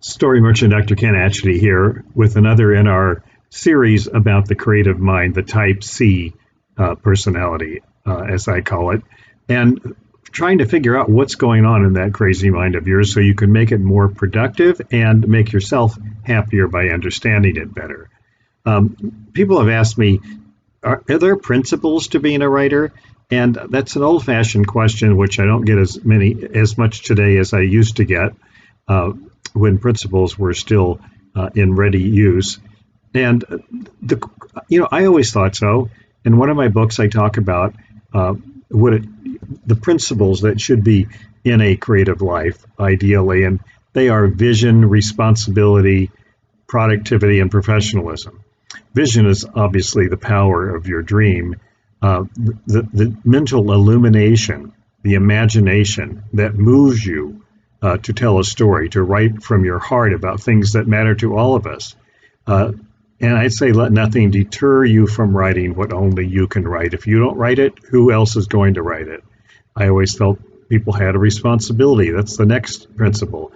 Story merchant Dr. Ken Atchity here with another in our series about the creative mind, the Type C personality, as I call it, and trying to figure out what's going on in that crazy mind of yours so you can make it more productive and make yourself happier by understanding it better. People have asked me, are there principles to being a writer? And that's an old-fashioned question, which I don't get as much today as I used to get when principles were still in ready use. And I always thought so. In one of my books, I talk about the principles that should be in a creative life, ideally, and they are vision, responsibility, productivity, and professionalism. Vision is obviously the power of your dream. The mental illumination, the imagination that moves you to tell a story, to write from your heart about things that matter to all of us. And I'd say let nothing deter you from writing what only you can write. If you don't write it, who else is going to write it? I always felt people had a responsibility. That's the next principle.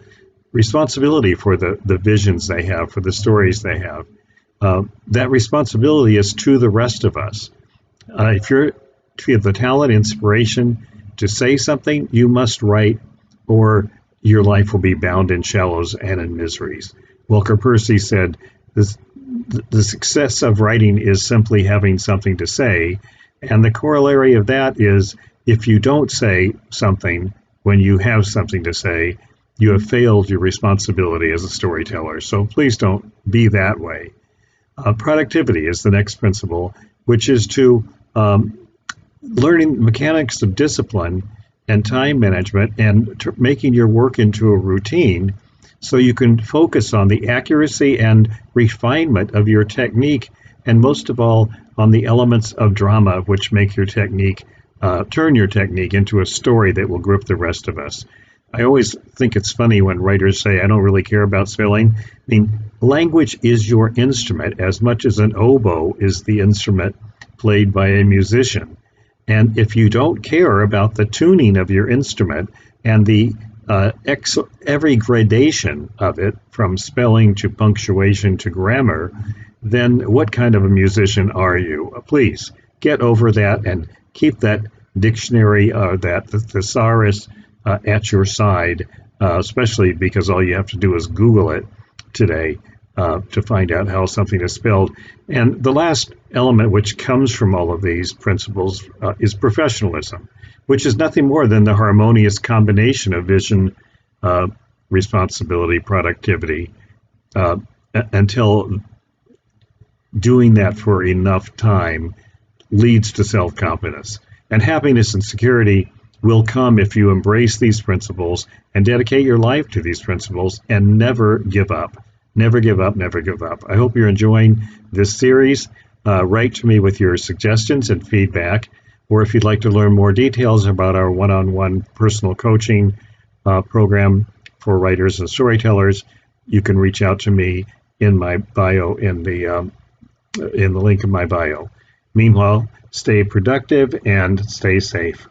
Responsibility for the visions they have, for the stories they have. That responsibility is to the rest of us. If you have the talent, inspiration to say something, you must write, or your life will be bound in shallows and in miseries. Wilker Percy said, the success of writing is simply having something to say, and the corollary of that is if you don't say something when you have something to say, you have failed your responsibility as a storyteller. So please don't be that way. Productivity is the next principle, which is to learning mechanics of discipline and time management and making your work into a routine so you can focus on the accuracy and refinement of your technique, and most of all on the elements of drama which make your technique, turn your technique into a story that will grip the rest of us. I always think it's funny when writers say, I don't really care about spelling. I mean, language is your instrument as much as an oboe is the instrument played by a musician. And if you don't care about the tuning of your instrument and the every gradation of it, from spelling to punctuation to grammar, then what kind of a musician are you? Please get over that and keep that dictionary, that thesaurus at your side, especially because all you have to do is Google it today to find out how something is spelled. And the last element which comes from all of these principles is professionalism, which is nothing more than the harmonious combination of vision, responsibility, productivity, until doing that for enough time leads to self-confidence. And happiness and security will come if you embrace these principles and dedicate your life to these principles and never give up. Never give up, never give up. I hope you're enjoying this series. Write to me with your suggestions and feedback, or if you'd like to learn more details about our one-on-one personal coaching program for writers and storytellers, you can reach out to me in my bio, in the link in my bio. Meanwhile, stay productive and stay safe.